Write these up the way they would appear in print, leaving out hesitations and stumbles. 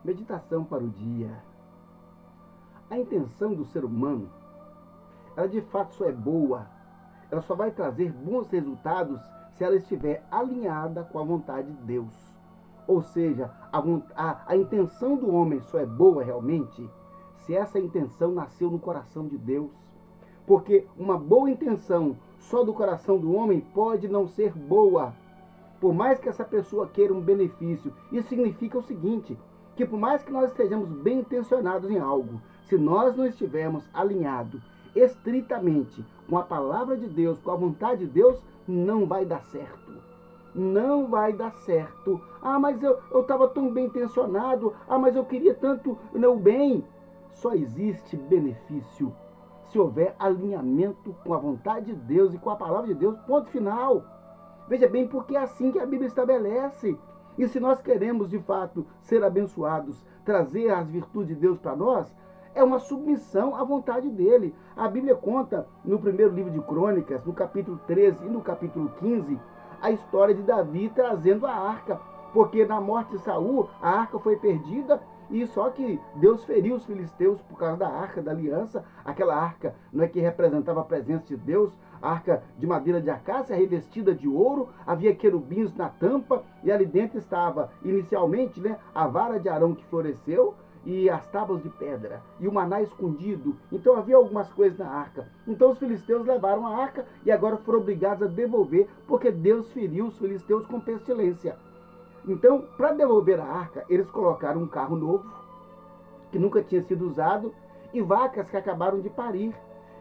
Meditação para o dia. A intenção do ser humano, ela de fato só é boa, ela só vai trazer bons resultados se ela estiver alinhada com a vontade de Deus. Ou seja, a intenção do homem só é boa realmente se essa intenção nasceu no coração de Deus. Porque uma boa intenção só do coração do homem pode não ser boa. Por mais que essa pessoa queira um benefício, isso significa o seguinte, que por mais que nós estejamos bem intencionados em algo, se nós não estivermos alinhados estritamente com a palavra de Deus, com a vontade de Deus, não vai dar certo. Não vai dar certo. Ah, mas eu estava tão bem intencionado. Ah, mas eu queria tanto o bem. Só existe benefício se houver alinhamento com a vontade de Deus e com a palavra de Deus, ponto final. Veja bem, porque é assim que a Bíblia estabelece. E se nós queremos, de fato, ser abençoados, trazer as virtudes de Deus para nós, é uma submissão à vontade dele. A Bíblia conta, no primeiro livro de Crônicas, no capítulo 13 e no capítulo 15, a história de Davi trazendo a arca. Porque na morte de Saul, a arca foi perdida, e só que Deus feriu os filisteus por causa da arca da aliança. Aquela arca não é que representava a presença de Deus, a arca de madeira de acácia revestida de ouro, havia querubins na tampa, e ali dentro estava inicialmente a vara de Arão que floresceu, e as tábuas de pedra, e o maná escondido. Então havia algumas coisas na arca. Então os filisteus levaram a arca e agora foram obrigados a devolver, porque Deus feriu os filisteus com pestilência. Então, para devolver a arca, eles colocaram um carro novo, que nunca tinha sido usado, e vacas que acabaram de parir.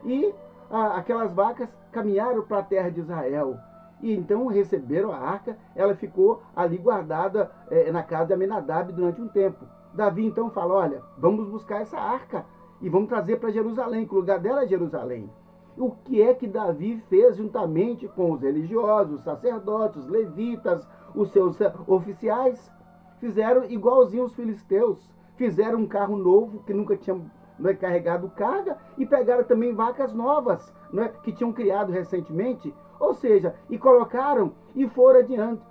E aquelas vacas caminharam para a terra de Israel. E então receberam a arca, ela ficou ali guardada na casa de Aminadab durante um tempo. Davi então fala, olha, vamos buscar essa arca e vamos trazer para Jerusalém, que o lugar dela é Jerusalém. O que é que Davi fez juntamente com os religiosos, os sacerdotes, os levitas, os seus oficiais? Fizeram igualzinho os filisteus, fizeram um carro novo que nunca tinha carregado carga e pegaram também vacas novas que tinham criado recentemente, ou seja, e colocaram e foram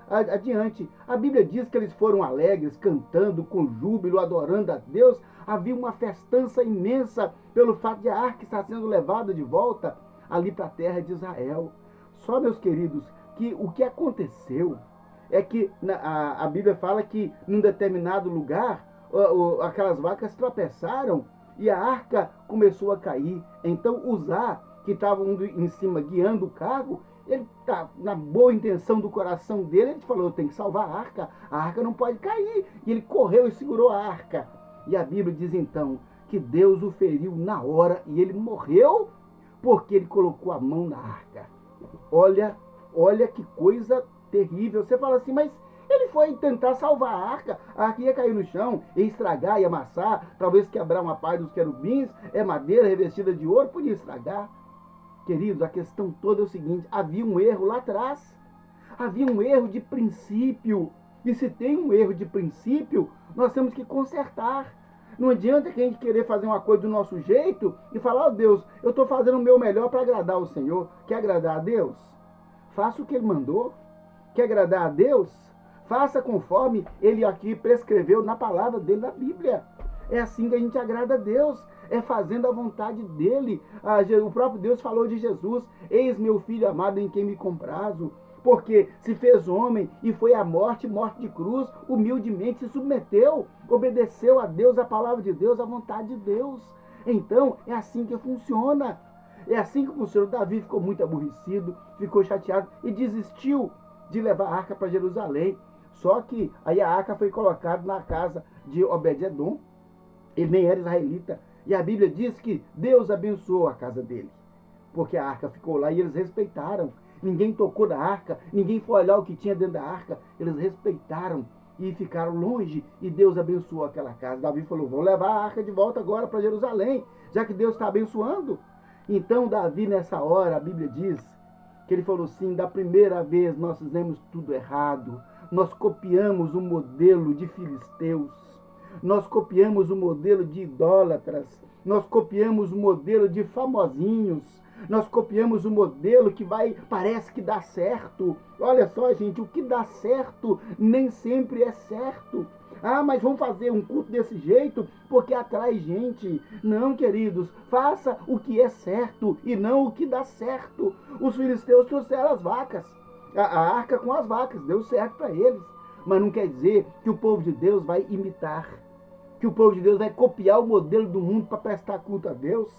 adiante. A Bíblia diz que eles foram alegres, cantando com júbilo, adorando a Deus. Havia uma festança imensa pelo fato de a arca estar sendo levada de volta ali para a terra de Israel. Só, meus queridos, que o que aconteceu é que a Bíblia fala que num determinado lugar aquelas vacas tropeçaram e a arca começou a cair. Então Uzá, que estava em cima guiando o carro, ele tá na boa intenção do coração dele, ele falou, tem que salvar a arca não pode cair. E ele correu e segurou a arca. E a Bíblia diz então que Deus o feriu na hora e ele morreu porque ele colocou a mão na arca. Olha que coisa terrível. Você fala assim, mas ele foi tentar salvar a arca ia cair no chão, ia estragar, ia amassar, talvez quebrar uma parte dos querubins, madeira revestida de ouro, podia estragar. Queridos, a questão toda é o seguinte, havia um erro lá atrás, havia um erro de princípio, e se tem um erro de princípio, nós temos que consertar. Não adianta que a gente querer fazer uma coisa do nosso jeito e falar, Deus, eu estou fazendo o meu melhor para agradar o Senhor. Quer agradar a Deus? Faça o que Ele mandou. Quer agradar a Deus? Faça conforme Ele aqui prescreveu na palavra dele, na Bíblia. É assim que a gente agrada a Deus, é fazendo a vontade dele. O próprio Deus falou de Jesus, eis meu filho amado em quem me comprazo. Porque se fez homem e foi à morte de cruz, humildemente se submeteu, obedeceu a Deus, a palavra de Deus, a vontade de Deus. Então, é assim que funciona. É assim que funcionou. Davi ficou muito aborrecido, ficou chateado e desistiu de levar a arca para Jerusalém. Só que aí a arca foi colocada na casa de Obed-edom. Ele nem era israelita. E a Bíblia diz que Deus abençoou a casa dele, porque a arca ficou lá e eles respeitaram. Ninguém tocou na arca, ninguém foi olhar o que tinha dentro da arca. Eles respeitaram e ficaram longe e Deus abençoou aquela casa. Davi falou, vou levar a arca de volta agora para Jerusalém, já que Deus está abençoando. Então Davi nessa hora, a Bíblia diz que ele falou assim, da primeira vez nós fizemos tudo errado. Nós copiamos o modelo de filisteus. Nós copiamos o modelo de idólatras, nós copiamos o modelo de famosinhos, nós copiamos o modelo que parece que dá certo. Olha só, gente, o que dá certo nem sempre é certo. Ah, mas vamos fazer um culto desse jeito porque atrai gente. Não, queridos, faça o que é certo e não o que dá certo. Os filisteus trouxeram as vacas, a arca com as vacas, deu certo para eles. Mas não quer dizer que o povo de Deus vai imitar, que o povo de Deus vai copiar o modelo do mundo para prestar culto a Deus,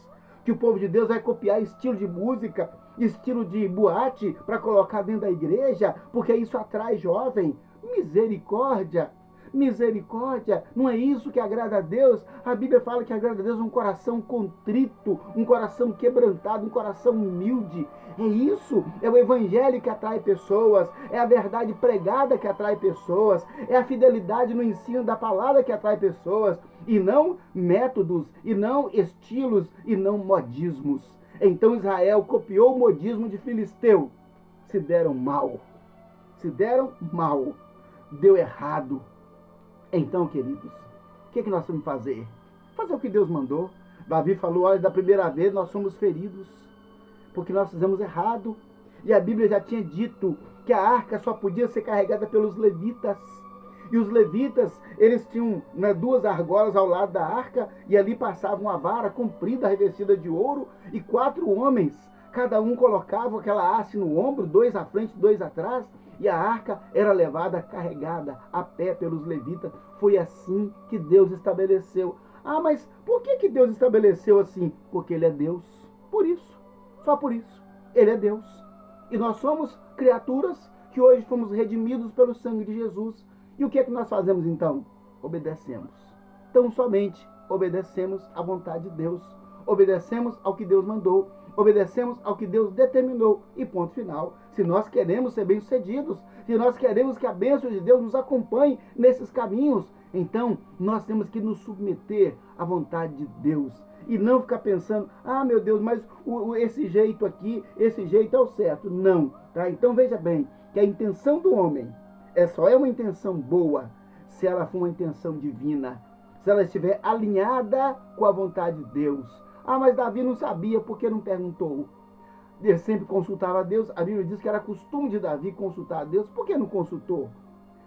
que o povo de Deus vai copiar estilo de música, estilo de boate para colocar dentro da igreja, porque isso atrai jovem. Misericórdia! Misericórdia, não é isso que agrada a Deus. A Bíblia fala que agrada a Deus um coração contrito, um coração quebrantado, um coração humilde. É isso, é o evangelho que atrai pessoas, é a verdade pregada que atrai pessoas, é a fidelidade no ensino da palavra que atrai pessoas, e não métodos, e não estilos, e não modismos. Então Israel copiou o modismo de Filisteu, se deram mal, deu errado. Então, queridos, o que nós temos que fazer? Fazer o que Deus mandou. Davi falou, olha, da primeira vez nós somos feridos, porque nós fizemos errado. E a Bíblia já tinha dito que a arca só podia ser carregada pelos levitas. E os levitas, eles tinham duas argolas ao lado da arca, e ali passava uma vara comprida, revestida de ouro, e 4 homens, cada um colocava aquela haste no ombro, 2 à frente, 2 atrás, e a arca era levada carregada a pé pelos levitas. Foi assim que Deus estabeleceu. Ah, mas por que Deus estabeleceu assim? Porque Ele é Deus. Por isso. Só por isso. Ele é Deus. E nós somos criaturas que hoje fomos redimidos pelo sangue de Jesus. E o que é que nós fazemos então? Obedecemos. Tão somente obedecemos à vontade de Deus. Obedecemos ao que Deus mandou. Obedecemos ao que Deus determinou. E ponto final. Se nós queremos ser bem-sucedidos, se nós queremos que a bênção de Deus nos acompanhe nesses caminhos, então nós temos que nos submeter à vontade de Deus. E não ficar pensando, ah, meu Deus, mas esse jeito aqui, esse jeito é o certo. Não, tá? Então veja bem, que a intenção do homem só é uma intenção boa se ela for uma intenção divina, se ela estiver alinhada com a vontade de Deus. Ah, mas Davi não sabia, porque não perguntou? Ele sempre consultava a Deus. A Bíblia diz que era costume de Davi consultar a Deus. Por que não consultou?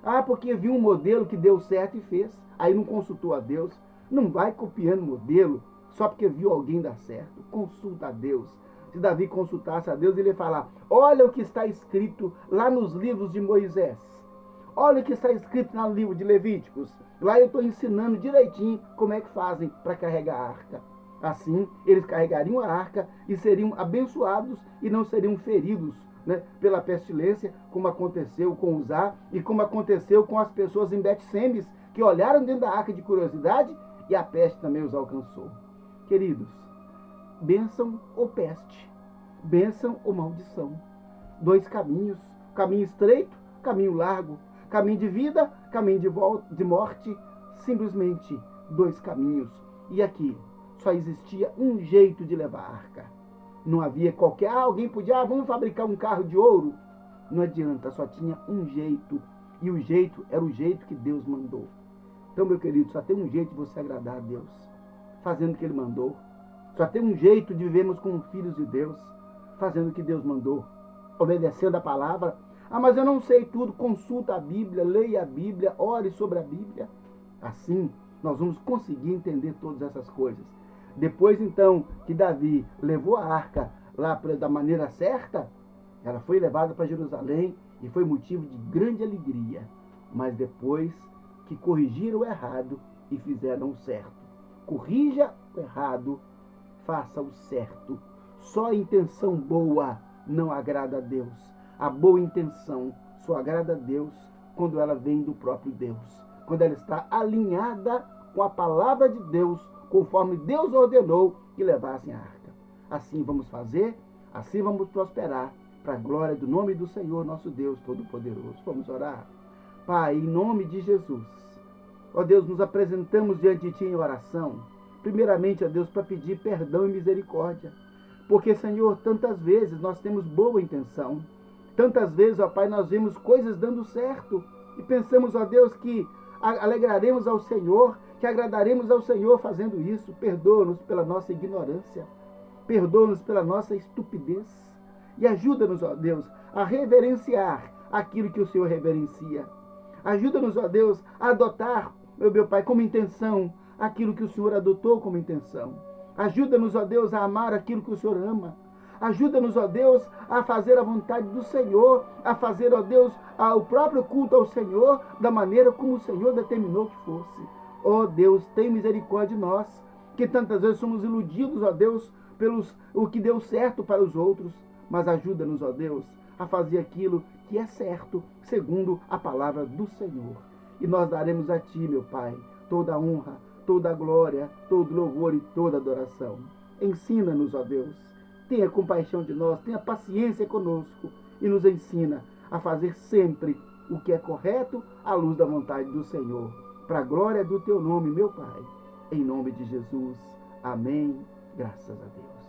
Ah, porque viu um modelo que deu certo e fez. Aí não consultou a Deus. Não vai copiando modelo só porque viu alguém dar certo. Consulta a Deus. Se Davi consultasse a Deus, ele ia falar, olha o que está escrito lá nos livros de Moisés. Olha o que está escrito no livro de Levíticos. Lá eu estou ensinando direitinho como é que fazem para carregar a arca. Assim, eles carregariam a arca e seriam abençoados e não seriam feridos, né, pela pestilência, como aconteceu com Uzá e como aconteceu com as pessoas em Bet-Semes, que olharam dentro da arca de curiosidade e a peste também os alcançou. Queridos, bênção ou peste, bênção ou maldição. 2 caminhos, caminho estreito, caminho largo, caminho de vida, caminho de morte, simplesmente 2 caminhos. E aqui só existia um jeito de levar a arca. Não havia qualquer, alguém podia, vamos fabricar um carro de ouro. Não adianta, só tinha um jeito. E o jeito era o jeito que Deus mandou. Então, meu querido, só tem um jeito de você agradar a Deus, fazendo o que Ele mandou. Só tem um jeito de vivermos como filhos de Deus, fazendo o que Deus mandou, obedecendo a palavra. Ah, mas eu não sei tudo. Consulta a Bíblia, leia a Bíblia, ore sobre a Bíblia. Assim, nós vamos conseguir entender todas essas coisas. Depois, então, que Davi levou a arca lá da maneira certa, ela foi levada para Jerusalém e foi motivo de grande alegria. Mas depois que corrigiram o errado e fizeram o certo. Corrija o errado, faça o certo. Só a intenção boa não agrada a Deus. A boa intenção só agrada a Deus quando ela vem do próprio Deus. Quando ela está alinhada com a palavra de Deus, conforme Deus ordenou que levassem a arca. Assim vamos fazer, assim vamos prosperar, para a glória do nome do Senhor, nosso Deus Todo-Poderoso. Vamos orar. Pai, em nome de Jesus, ó Deus, nos apresentamos diante de Ti em oração, primeiramente, ó Deus, para pedir perdão e misericórdia, porque, Senhor, tantas vezes nós temos boa intenção, tantas vezes, ó Pai, nós vemos coisas dando certo, e pensamos, ó Deus, que alegraremos ao Senhor, que agradaremos ao Senhor fazendo isso. Perdoa-nos pela nossa ignorância, perdoa-nos pela nossa estupidez, e ajuda-nos, ó Deus, a reverenciar aquilo que o Senhor reverencia. Ajuda-nos, ó Deus, a adotar meu Pai, como intenção, aquilo que o Senhor adotou como intenção. Ajuda-nos, ó Deus, a amar aquilo que o Senhor ama. Ajuda-nos, ó Deus, a fazer a vontade do Senhor, a fazer, ó Deus, o próprio culto ao Senhor da maneira como o Senhor determinou que fosse. Ó Deus, tem misericórdia de nós, que tantas vezes somos iludidos, ó Deus, pelos o que deu certo para os outros, mas ajuda-nos, ó Deus, a fazer aquilo que é certo, segundo a palavra do Senhor. E nós daremos a Ti, meu Pai, toda a honra, toda a glória, todo louvor e toda adoração. Ensina-nos, ó Deus, tenha compaixão de nós, tenha paciência conosco e nos ensina a fazer sempre o que é correto à luz da vontade do Senhor, para a glória do Teu nome, meu Pai. Em nome de Jesus. Amém. Graças a Deus.